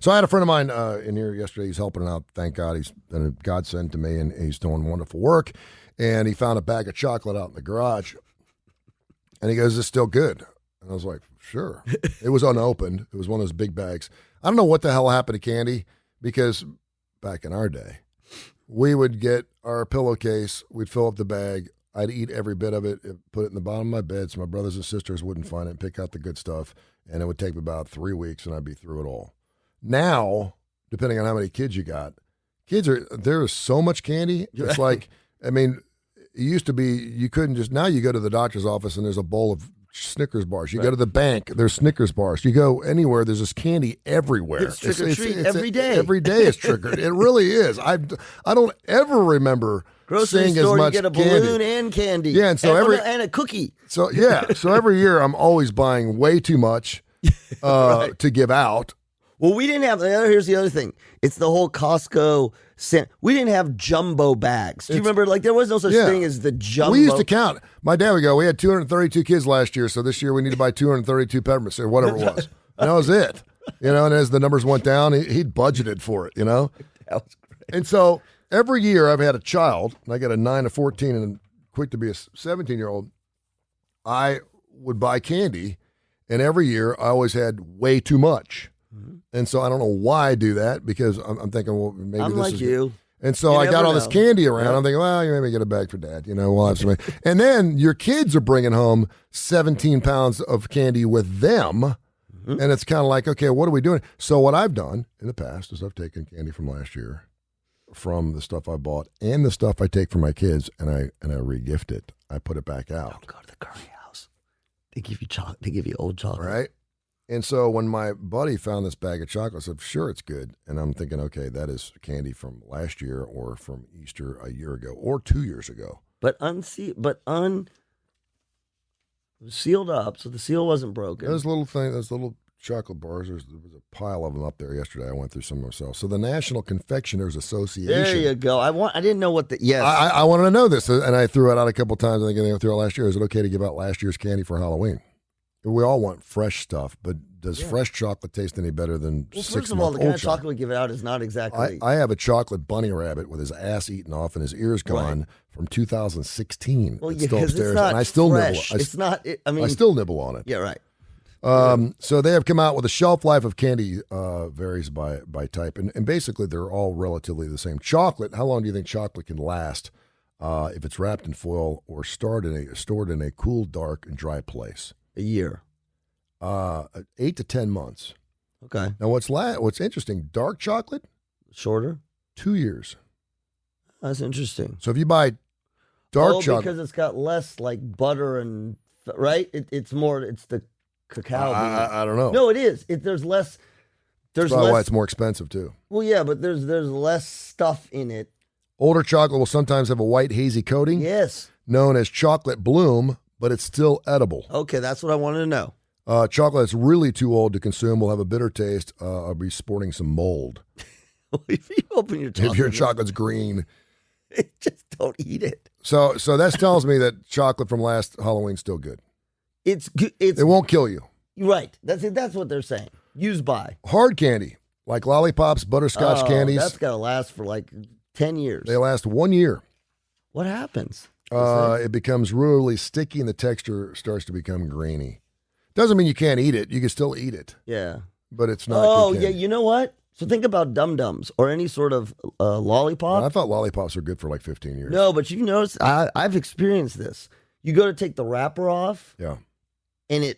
So I had a friend of mine in here yesterday. He's helping out. Thank God. He's been a godsend to me, and he's doing wonderful work. And he found a bag of chocolate out in the garage. And he goes, "Is this still good?" And I was like, "Sure." It was unopened. It was one of those big bags. I don't know what the hell happened to candy, because back in our day, we would get our pillowcase, we'd fill up the bag, I'd eat every bit of it, put it in the bottom of my bed so my brothers and sisters wouldn't find it, and pick out the good stuff, and it would take me about 3 weeks, and I'd be through it all. Now, depending on how many kids you got, there is so much candy. It's like, I mean, it used to be you couldn't just, now you go to the doctor's office and there's a bowl of Snickers bars. You go to the bank, there's Snickers bars. You go anywhere, there's this candy everywhere. It's trick or treat every day. Every day it's triggered. It really is. I don't ever remember grocery seeing store, as much you get a balloon and candy. Yeah, and so and a cookie. So every year I'm always buying way too much to give out. Well, we didn't have here's the other thing. It's the whole Costco. We didn't have jumbo bags. Do you remember? Like, there was no such thing as the jumbo. We used to count. My dad would go, "We had 232 kids last year, so this year we need to buy 232 peppermints," or whatever it was. And that was it. And as the numbers went down, he'd budgeted for it, That was great. And so every year I've had a child, and I got a 9, a 14, and quick to be a 17-year-old, I would buy candy, and every year I always had way too much. And so I don't know why I do that, because I'm thinking, well, maybe I'm this like is you. good. And so I got all this candy around. I'm thinking, well, you maybe get a bag for Dad. We'll have some. And then your kids are bringing home 17 pounds of candy with them. And it's kind of like, okay, what are we doing? So what I've done in the past is I've taken candy from last year, from the stuff I bought and the stuff I take from my kids, and I re-gift it. I put it back out. Don't go to the curry house. They give you chocolate. They give you old chocolate. Right? And so when my buddy found this bag of chocolate, I said, "Sure, it's good." And I'm thinking, okay, that is candy from last year or from Easter a year ago or 2 years ago. But sealed up, so the seal wasn't broken. Those little chocolate bars, there was a pile of them up there yesterday. I went through some myself. So the National Confectioners Association. There you go. I didn't know what yes. I wanted to know this, and I threw it out a couple times. I think I threw it out last year. Is it okay to give out last year's candy for Halloween? We all want fresh stuff, but does fresh chocolate taste any better than 6 months old? First of all, the kind of chocolate we give out is not exactly. I have a chocolate bunny rabbit with his ass eaten off and his ears gone from 2016. Well, it's still upstairs, it's not and I still fresh. nibble. It's not. I still nibble on it. Yeah, right. So they have come out with a shelf life of candy varies by type, and basically they're all relatively the same. Chocolate. How long do you think chocolate can last if it's wrapped in foil or stored in a cool, dark, and dry place? A year. 8 to 10 months. Okay. Now what's interesting? Dark chocolate, shorter. 2 years. That's interesting. So if you buy dark chocolate, because it's got less like butter and right. It's the cacao. I don't know. No, it is. There's less. That's probably why it's more expensive too. Well, yeah, but there's less stuff in it. Older chocolate will sometimes have a white hazy coating. Yes. Known as chocolate bloom, but it's still edible. Okay, that's what I wanted to know. Chocolate that's really too old to consume will have a bitter taste. I'll be sporting some mold. If you open your chocolate, if your chocolate's green, just don't eat it. So that tells me that chocolate from last Halloween's still good. It won't kill you. Right. That's what they're saying. Use by hard candy like lollipops, butterscotch candies. That's got to last for like 10 years. They last 1 year. What happens? It becomes really sticky and the texture starts to become grainy. Doesn't mean you can't eat it. You can still eat it. Yeah. But it's not. Oh, yeah. You know what? So think about Dum-Dums or any sort of lollipop. I thought lollipops were good for like 15 years. No, but you notice, I've experienced this. You go to take the wrapper off. Yeah. And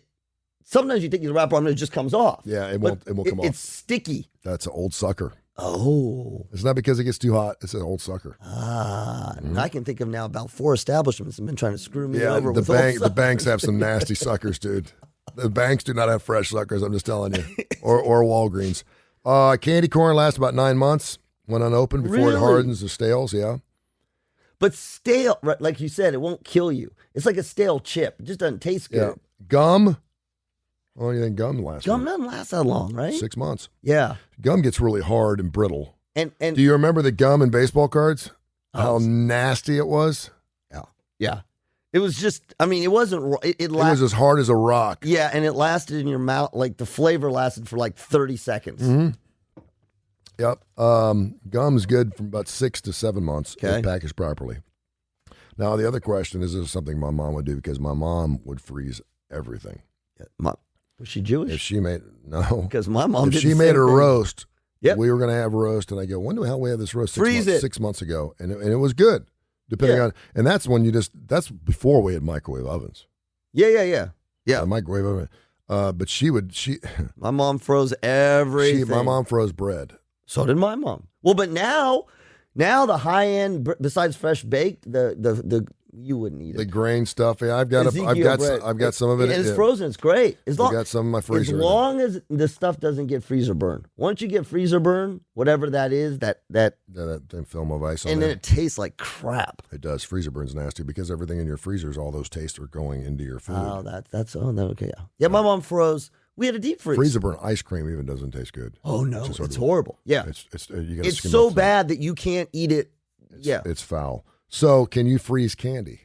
sometimes you take the wrapper off and it just comes off. Yeah, it won't come off. It's sticky. That's an old sucker. Oh. It's not because it gets too hot. It's an old sucker. I can think of now about 4 establishments that have been trying to screw me over with the banks have some nasty suckers, dude. The banks do not have fresh suckers, I'm just telling you. Or Walgreens. Candy corn lasts about 9 months when unopened before it hardens or stales, yeah. But stale, right, like you said, it won't kill you. It's like a stale chip. It just doesn't taste good. Yeah. Gum. How long do you think gum lasts? Gum doesn't last that long, right? 6 months. Yeah. Gum gets really hard and brittle. And do you remember the gum in baseball cards? How nasty it was? Yeah. It was just, it wasn't, it was as hard as a rock. Yeah, and it lasted in your mouth, like the flavor lasted for like 30 seconds. Mm-hmm. Yep. Gum's good from about 6 to 7 months if packaged properly. Now, the other question is this something my mom would do because my mom would freeze everything. Was she Jewish? If she made, no. Because my mom did If she the made same a thing. roast, Yep. we were going to have a roast, and I go, when the hell we have this roast? Freeze it. 6 months ago. And it was good, depending on, and that's when that's before we had microwave ovens. Yeah. Microwave oven. But My mom froze everything. my mom froze bread. So did my mom. Well, but now the high end, besides fresh baked, the you wouldn't eat it. The grain stuff. Yeah, I've got some of it. And it's frozen. It's great. I've got some in my freezer. As long as the stuff doesn't get freezer burn. Once you get freezer burn, whatever that is, that film of ice on and there. then it tastes like crap. It does. Freezer burn's nasty because everything in your freezers, all those tastes are going into your food. Oh, okay. Yeah, my mom froze. We had a deep freeze. Freezer burn ice cream even doesn't taste good. Oh no, it's horrible. Yeah, it's so bad that you can't eat it. It's foul. So, can you freeze candy?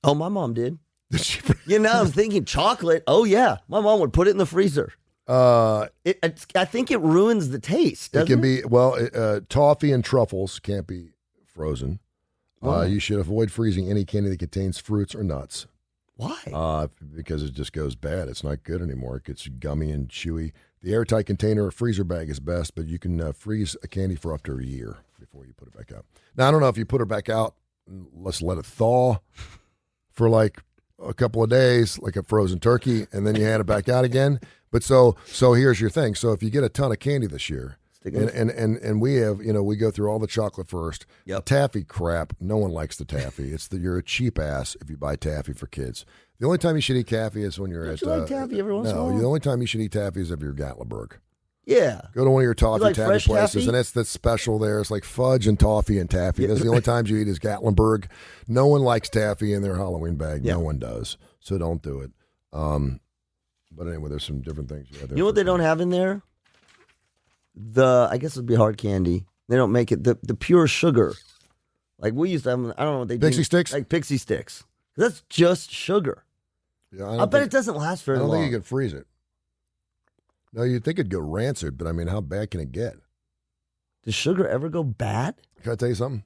Oh, my mom did. Did she? I was thinking chocolate. Oh yeah, my mom would put it in the freezer. I think it ruins the taste. Doesn't it can be toffee and truffles can't be frozen. You should avoid freezing any candy that contains fruits or nuts. Why? Because it just goes bad. It's not good anymore. It gets gummy and chewy. The airtight container or freezer bag is best, but you can freeze a candy for up to a year before you put it back out. Now, I don't know if you put it back out, let's let it thaw for like a couple of days, like a frozen turkey, and then you hand it back out again. But so here's your thing. So if you get a ton of candy this year, and we have, we go through all the chocolate first. Yep. Taffy crap. No one likes the taffy. You're a cheap ass if you buy taffy for kids. The only time you should eat taffy is when you're Don't you like taffy every once in a while? The only time you should eat taffy is if you're Gatlinburg. Yeah. Go to one of your toffee like taffy places, and that's special there. It's like fudge and toffee and taffy. That's the only times you eat is Gatlinburg. No one likes taffy in their Halloween bag. Yeah. No one does. So don't do it. But anyway, there's some different things. You know what they don't have in there? I guess it'd be hard candy. They don't make it the pure sugar. Like we used to have, I don't know what they do. Pixie sticks? Like pixie sticks. That's just sugar. Yeah, I bet it doesn't last very long. I don't think you can freeze it. No, you'd think it'd go rancid, but I mean, how bad can it get? Does sugar ever go bad? Can I tell you something?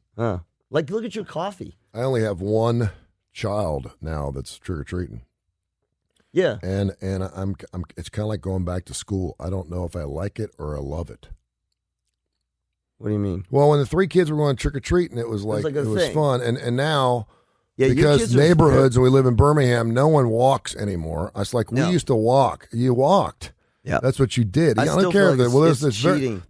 Like, look at your coffee. I only have one child now that's trick-or-treating. Yeah. And I'm it's kind of like going back to school. I don't know if I like it or I love it. What do you mean? Well, when the 3 kids were going trick-or-treating, it was like it was fun. And now, because neighborhoods, and we live in Birmingham, no one walks anymore. It's like we used to walk. You walked. Yeah. That's what you did. I don't care if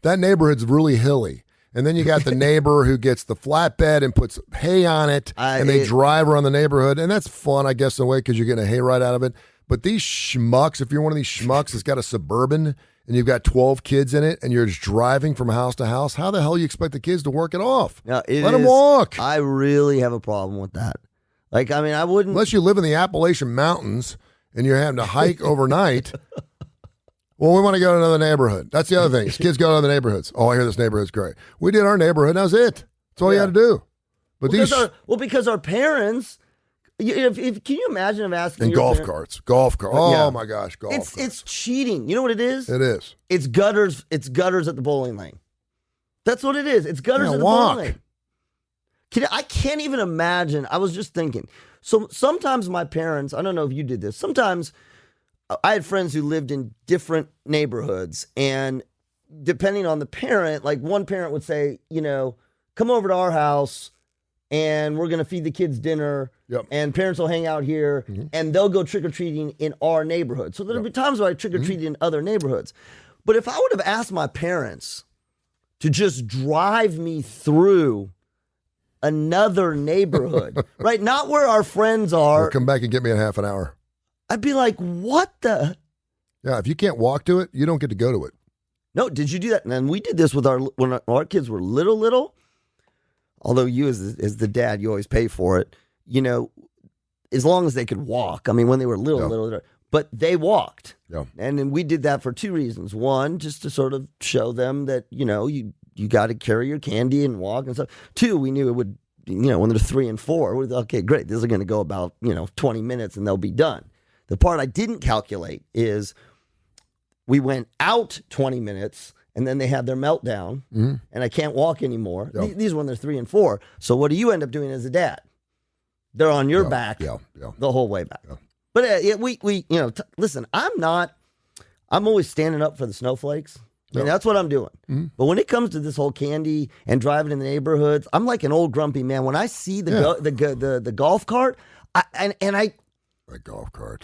that neighborhood's really hilly. And then you got the neighbor who gets the flatbed and puts hay on it, and they drive around the neighborhood. And that's fun, I guess, in a way, because you're getting a hayride out of it. But these schmucks, if you're one of these schmucks that's got a Suburban and you've got 12 kids in it and you're just driving from house to house, how the hell do you expect the kids to work it off? Let them walk. I really have a problem with that. Like, I mean, I wouldn't. Unless you live in the Appalachian Mountains and you're having to hike overnight. Well, we want to go to another neighborhood. That's the other thing. Kids go to other neighborhoods. Oh, I hear this neighborhood's great. We did our neighborhood. And that was it. That's all you had to do. But because our parents. Can you imagine asking and golf carts? Oh my gosh, golf carts. It's cheating. You know what it is? It is. It's gutters. It's gutters at the bowling lane. That's what it is. It's gutters at the bowling lane. I can't even imagine. I was just thinking. So sometimes my parents. I don't know if you did this. Sometimes I had friends who lived in different neighborhoods, and depending on the parent, like one parent would say, come over to our house. And we're going to feed the kids dinner, and parents will hang out here, and they'll go trick-or-treating in our neighborhood. So there'll be times where I trick-or-treat in other neighborhoods. But if I would have asked my parents to just drive me through another neighborhood, right? Not where our friends are. Or come back and get me in half an hour. I'd be like, what the? Yeah, if you can't walk to it, you don't get to go to it. No, did you do that? And we did this with when our kids were little. Although you as the dad, you always pay for it, as long as they could walk. I mean, when they were little, but they walked. Yeah. And then we did that for 2 reasons. One, just to sort of show them that, you got to carry your candy and walk and stuff. 2, we knew it would, when they're 3 and 4, we're okay, great. This is going to go about, 20 minutes and they'll be done. The part I didn't calculate is we went out 20 minutes and then they have their meltdown, and I can't walk anymore. Yep. These are when they're 3 and 4. So what do you end up doing as a dad? They're on your back the whole way back. Yeah. But we listen, I'm always standing up for the snowflakes. I mean, that's what I'm doing. But when it comes to this whole candy and driving in the neighborhoods, I'm like an old grumpy man. When I see the golf cart, A golf cart.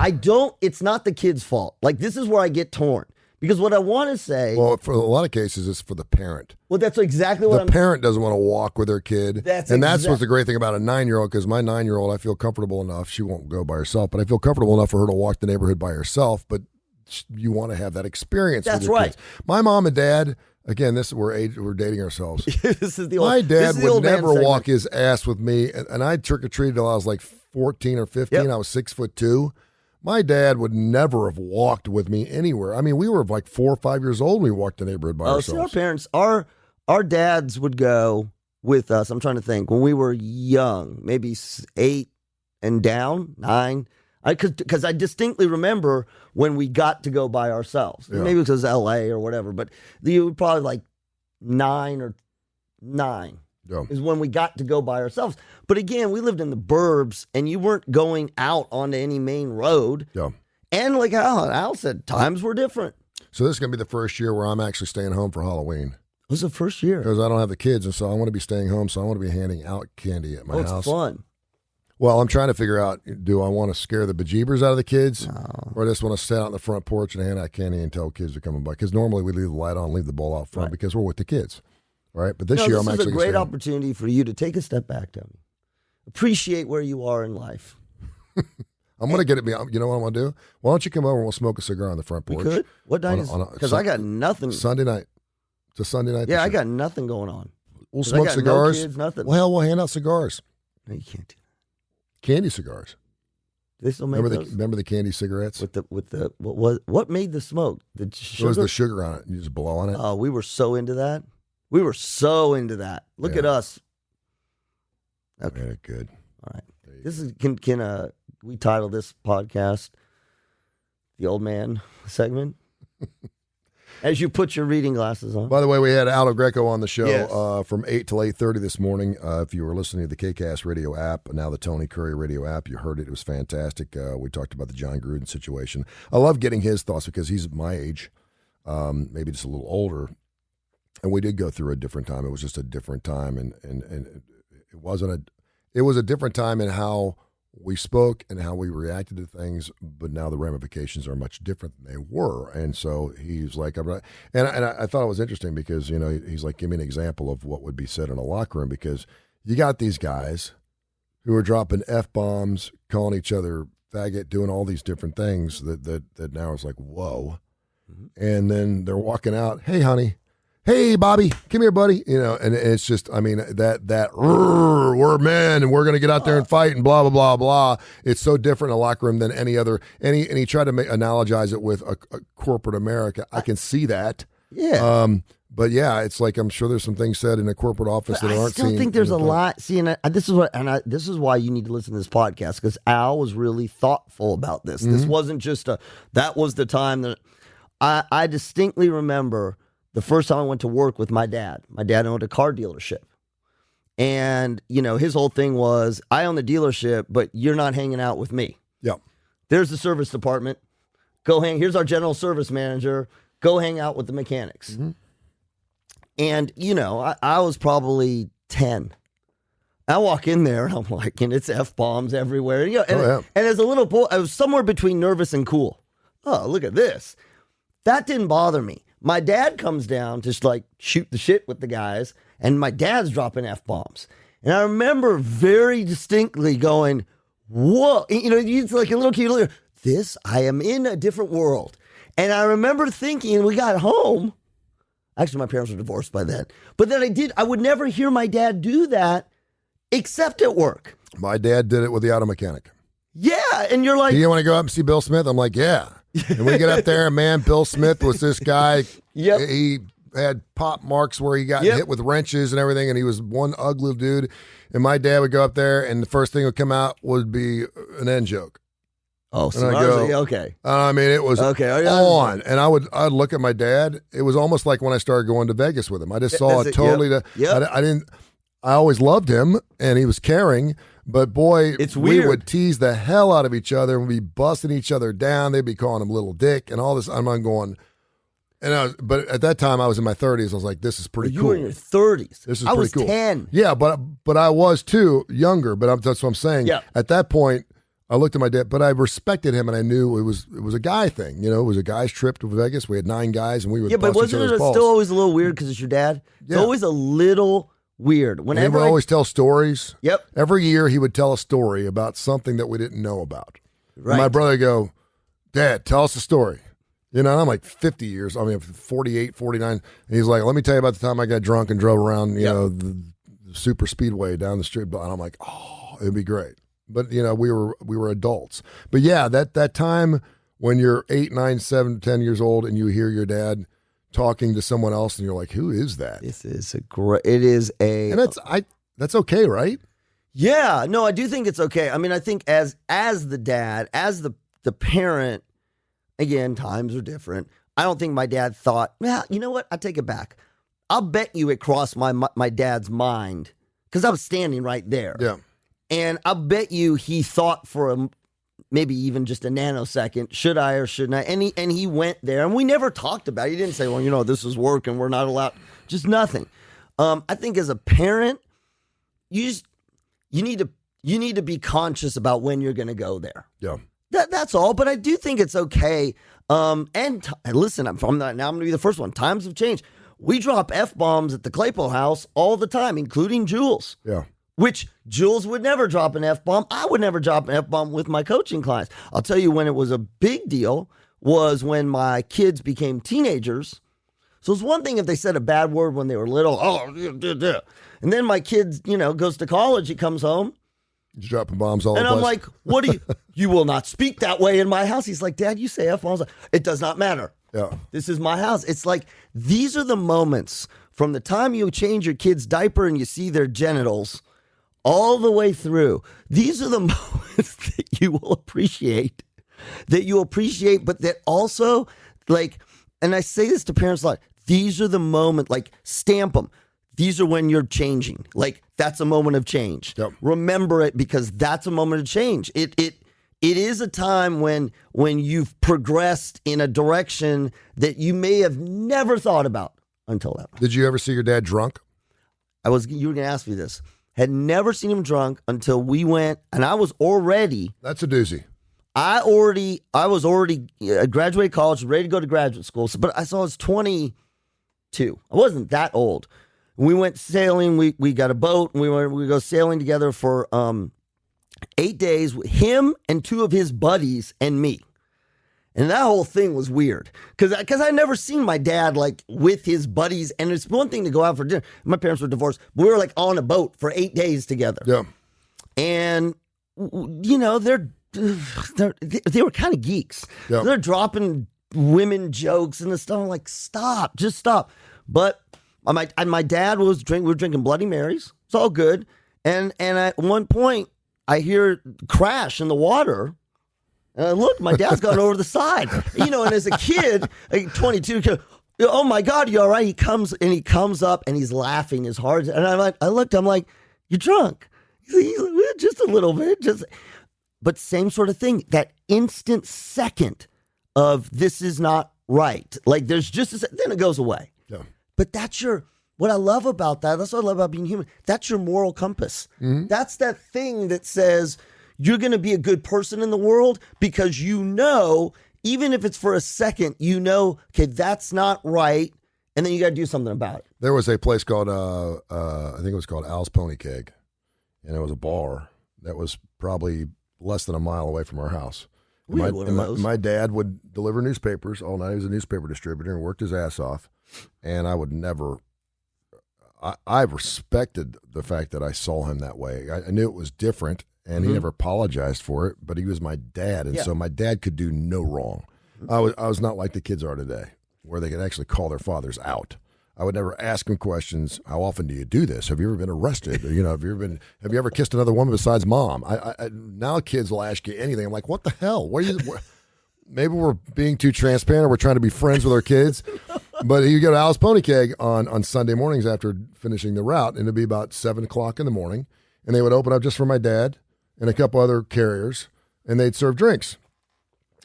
it's not the kid's fault. Like, this is where I get torn. Because what I want to say... Well, for a lot of cases, it's for the parent. Well, that's exactly what the parent doesn't want to walk with their kid. That's what's the great thing about a 9-year-old, because my 9-year-old, I feel comfortable enough. She won't go by herself, but I feel comfortable enough for her to walk the neighborhood by herself. But you want to have that experience with your kids. My mom and dad, again, we're dating ourselves. My dad would never walk his ass with me, and I trick-or-treated till I was like 14 or 15. Yep. I was 6'2". My dad would never have walked with me anywhere. I mean, we were like 4 or 5 years old when we walked the neighborhood by ourselves. See, our parents, our dads would go with us. I'm trying to think. When we were young, maybe 8 and down, 9. Because I distinctly remember when we got to go by ourselves. Yeah. Maybe it was L.A. or whatever, but you were probably like 9 is when we got to go by ourselves. But again, we lived in the burbs, and you weren't going out onto any main road. Yeah. And like Al said, times were different. So this is going to be the first year where I'm actually staying home for Halloween. It was the first year. Because I don't have the kids, and so I want to be staying home, so I want to be handing out candy at my house. It's fun. Well, I'm trying to figure out, do I want to scare the bejeebers out of the kids? No. Or I just want to sit out in the front porch and hand out candy and tell kids to come by? Because normally we leave the light on, leave the bowl out front because we're with the kids. Right? But this year I'm actually... This is a great opportunity for you to take a step back, Tony. Appreciate where you are in life. I'm going to get it. You know what I'm going to do? Why don't you come over and we'll smoke a cigar on the front porch? We could? What night is it? Because I got nothing. Sunday night. It's a Sunday night. Yeah, I got nothing going on. We'll smoke cigars. No kids, nothing. Well, we'll hand out cigars. No, you can't do that. Candy cigars. They still make those? Remember the candy cigarettes? What made the smoke? The sugar? It was the sugar on it. You just blow on it. Oh, we were so into that. Look at us. Okay, yeah, good. All right. This is can we title this podcast "The Old Man Segment"? As you put your reading glasses on. By the way, we had Aldo Greco on the show from 8 till 8:30 this morning. If you were listening to the KCAST radio app, now the Tony Kurre radio app, you heard it. It was fantastic. We talked about the John Gruden situation. I love getting his thoughts because he's my age, maybe just a little older. And we did go through a different time. It was just a different time, and it was a different time in how we spoke and how we reacted to things. But now the ramifications are much different than they were. And so he's like, and I thought it was interesting because he's like, give me an example of what would be said in a locker room, because you got these guys who are dropping F-bombs, calling each other faggot, doing all these different things that now is like, whoa. Mm-hmm. And then they're walking out, hey, honey. Hey, Bobby, come here, buddy. And it's just, I mean, we're men and we're going to get out there and fight and blah, blah, blah, blah. It's so different in a locker room than any other. And he tried to analogize it with a corporate America. I can see that. Yeah. But yeah, it's like, I'm sure there's some things said in a corporate office that aren't seen. I still think there's a lot. See, and this is why you need to listen to this podcast, because Al was really thoughtful about this. Mm-hmm. This wasn't just that was the time that I distinctly remember the first time I went to work with my dad. My dad owned a car dealership. And, his whole thing was, I own the dealership, but you're not hanging out with me. Yeah. There's the service department. Here's our general service manager. Go hang out with the mechanics. Mm-hmm. And, I was probably 10. I walk in there and I'm like, and it's F-bombs everywhere. And as a little boy, I was somewhere between nervous and cool. Oh, look at this. That didn't bother me. My dad comes down to like shoot the shit with the guys, and my dad's dropping F-bombs. And I remember very distinctly going, whoa, it's like a little kid, I am in a different world. And I remember thinking, we got home. Actually, my parents were divorced by then. But then I would never hear my dad do that except at work. My dad did it with the auto mechanic. Yeah, and you're like... Do you want to go up and see Bill Smith? I'm like, yeah. And we get up there, and man, Bill Smith was this guy. Yep. He had pop marks where he got hit with wrenches and everything, and he was one ugly dude. And my dad would go up there, and the first thing that would come out would be an end joke. Oh, so And I go, okay. I mean, it was Okay. on. And I'd look at my dad. It was almost like when I started going to Vegas with him. I just saw it totally. I always loved him, and he was caring. But boy, it's we weird. would tease the hell out of each other and we'd be busting each other down. They'd be calling him little dick and all this. I'm going, but at that time I was in my 30s. I was like, this is pretty cool. You were in your 30s. This is I pretty was cool. 10. Yeah, but I was too younger. But that's what I'm saying. Yeah. At that point, I looked at my dad, but I respected him, and I knew it was a guy thing. It was a guy's trip to Vegas. We had 9 guys, and we would. Yeah, but wasn't it balls. still always a little weird because it's your dad? It's always a little weird. And he would always tell stories. Yep. Every year he would tell a story about something that we didn't know about. Right. And my brother would go, Dad, tell us a story. And I'm like 50 years. I mean, 48, 49. And he's like, let me tell you about the time I got drunk and drove around, the super speedway down the street. And I'm like, oh, it'd be great. But, we were adults. But yeah, that time when you're 8, 9, 7, 10 years old and you hear your dad talking to someone else and you're like, who is that? This is and that's okay, right? Yeah, no, I do think it's okay. I mean, I think as the dad, as the parent, again, times are different. I don't think my dad thought, well, you know what? I take it back. I'll bet you it crossed my dad's mind because I was standing right there. Yeah. And I'll bet you he thought for maybe even just a nanosecond, should I or shouldn't I? And he went there, and we never talked about it. He didn't say, well, this is work and we're not allowed. Just nothing. I think as a parent, you need to be conscious about when you're going to go there. Yeah. That's all. But I do think it's okay. And listen, I'm going to be the first one. Times have changed. We drop F-bombs at the Klapow house all the time, including Jules. Yeah. Which Jules would never drop an F-bomb. I would never drop an F-bomb with my coaching clients. I'll tell you when it was a big deal was when my kids became teenagers. So it's one thing if they said a bad word when they were little. And then my kid, goes to college. He comes home. He's dropping bombs all over. And I'm like, what do you will not speak that way in my house. He's like, Dad, you say F-bombs. It does not matter. Yeah. This is my house. It's like, these are the moments from the time you change your kid's diaper and you see their genitals all the way through. These are the moments that you will appreciate, but that also, and I say this to parents a lot, these are the moments, stamp them. These are when you're changing. That's a moment of change. Yep. Remember it because that's a moment of change. It is a time when you've progressed in a direction that you may have never thought about until that. Did you ever see your dad drunk? You were going to ask me this. Had never seen him drunk until we went, and I was already. That's a doozy. I was already graduated college, ready to go to graduate school. But I was 22. I wasn't that old. We went sailing. We got a boat, and we go sailing together for 8 days with him and 2 of his buddies and me. And that whole thing was weird because I never seen my dad with his buddies. And it's one thing to go out for dinner. My parents were divorced. But we were on a boat for 8 days together. Yeah. And, they were kind of geeks. Yeah. They're dropping women jokes and stuff. I'm like, stop, just stop. But my dad we were drinking Bloody Marys. It's all good. And at one point, I hear crash in the water. Look, my dad's gone over the side. And as a kid, 22, oh my God, you all right? He comes up and he's laughing as hard. And I'm like, you're drunk. He's like, just a little bit. But same sort of thing. That instant second of this is not right. There's just then it goes away. Yeah. But what I love about that, that's what I love about being human. That's your moral compass. Mm-hmm. That's that thing that says, you're going to be a good person in the world because even if it's for a second, okay, that's not right. And then you got to do something about it. There was a place called, I think it was called Al's Pony Keg. And it was a bar that was probably less than a mile away from our house. My dad would deliver newspapers all night. He was a newspaper distributor and worked his ass off. And I would never, I respected the fact that I saw him that way. I knew it was different. And he never apologized for it, but he was my dad, and so my dad could do no wrong. I was not like the kids are today, where they could actually call their fathers out. I would never ask him questions. How often do you do this? Have you ever been arrested? Or, have you ever kissed another woman besides mom? Now kids will ask you anything. I'm like, what the hell? Maybe we're being too transparent. Or we're trying to be friends with our kids. But you go to Al's Pony Keg on Sunday mornings after finishing the route, and it'd be about 7 o'clock in the morning, and they would open up just for my dad and a couple other carriers, and they'd serve drinks.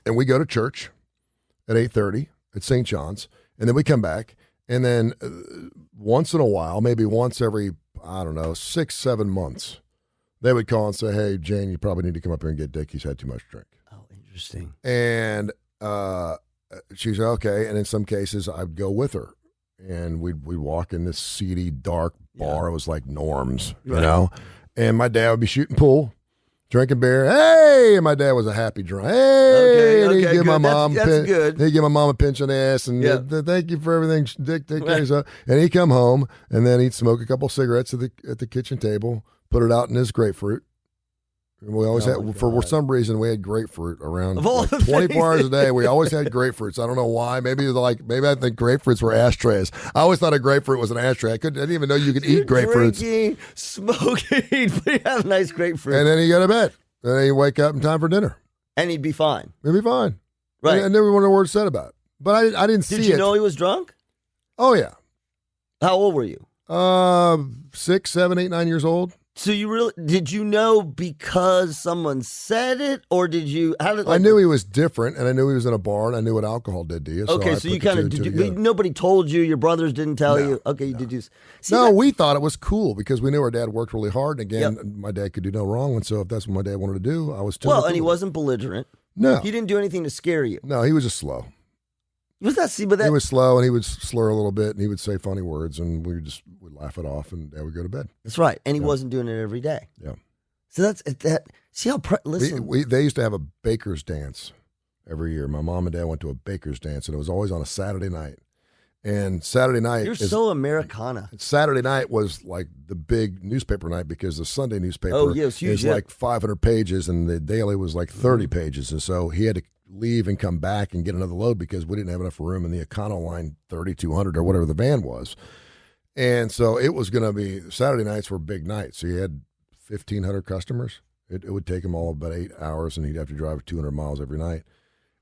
And we go to church at 8:30 at St. John's, and then we come back. And then once in a while, maybe once every, 6-7 months, they would call and say, hey, Jane, you probably need to come up here and get Dick. He's had too much drink. Oh, interesting. And she said, okay. And in some cases, I'd go with her. And we'd walk in this seedy, dark bar. It was like Norm's, And my dad would be shooting pool. Drinking beer, hey, and my dad was a happy drunk. Hey, and he'd give my mom he'd give my mom a pinch on the ass and thank you for everything, Dick. Take care of yourself. And he'd come home and then he'd smoke a couple cigarettes at the kitchen table, put it out in his grapefruit. And we always had, for some reason, we had grapefruit around 24 hours a day. We always had grapefruits. I don't know why. Maybe I think grapefruits were ashtrays. I always thought a grapefruit was an ashtray. I didn't even know you could eat grapefruits. Drinking, smoking, but you have a nice grapefruit. And then he'd go to bed. And then he'd wake up in time for dinner. And he'd be fine. He'd be fine. Right. I never wanted a word said about it. But I didn't see it. Did you know he was drunk? Oh, yeah. How old were you? 6, 7, 8, 9 years old. So did you know because someone said it, or did you? I knew he was different, and I knew he was in a bar, and I knew what alcohol did to you. Okay, so you kind of nobody told you, your brothers didn't tell you. Okay, did you? We thought it was cool because we knew our dad worked really hard, and again, my dad could do no wrong, and so if that's what my dad wanted to do, I was too. Well, and he wasn't belligerent. No, he didn't do anything to scare you. No, he was just slow. He was slow, and he would slur a little bit, and he would say funny words, and we'd laugh it off, and Dad would go to bed. That's right, and he wasn't doing it every day. Yeah. So that's that. See how listen. They used to have a baker's dance every year. My mom and Dad went to a baker's dance, and it was always on a Saturday night. And Saturday night, you're so Americana. Saturday night was like the big newspaper night because the Sunday newspaper is like 500 pages, and the daily was like 30 pages, and so he had to leave and come back and get another load because we didn't have enough room in the Econo line 3200 or whatever the van was. And so it was going to be, Saturday nights were big nights. So you had 1,500 customers. It would take him all about 8 hours, and he'd have to drive 200 miles every night.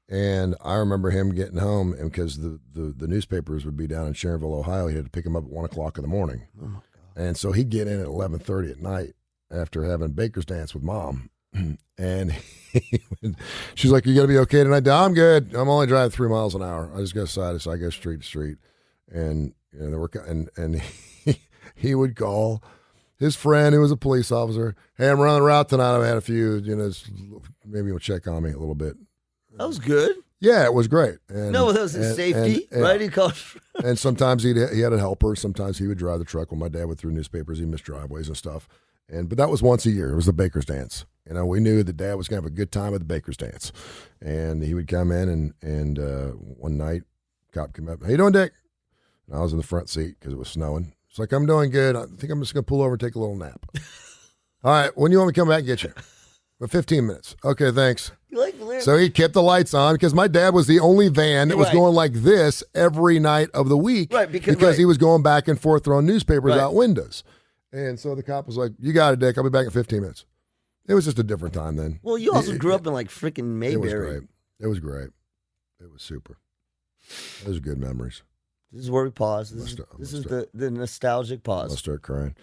And I remember him getting home, and because the newspapers would be down in Sharonville, Ohio, he had to pick him up at 1 o'clock in the morning. Oh my God. And so he'd get in at 11:30 at night after having baker's dance with Mom. And she's like, you going to be okay tonight? I'm good. I'm only driving 3 miles an hour. I just go side to side, I go street to street. And he would call his friend who was a police officer. Hey, I'm running the route tonight. I've had a few, maybe he'll check on me a little bit. That was good. Yeah, it was great. And, that was his safety, right? He called. And sometimes he had a helper. Sometimes he would drive the truck. When my dad would through newspapers, he missed driveways and stuff. But that was once a year. It was the baker's dance. We knew that Dad was going to have a good time at the baker's dance. And he would come in, and one night, cop came up, how you doing, Dick? And I was in the front seat because it was snowing. It's like, I'm doing good. I think I'm just going to pull over and take a little nap. All right, when do you want me to come back and get you? For 15 minutes. Okay, thanks. So he kept the lights on because my dad was the only van that was going like this every night of the week. Right, because he was going back and forth throwing newspapers out windows. And so the cop was like, you got it, Dick. I'll be back in 15 minutes. It was just a different time then. Well, you also grew up in like freaking Mayberry. It was great. It was super. Those are good memories. This is where we pause. This is the nostalgic pause. I'll start crying.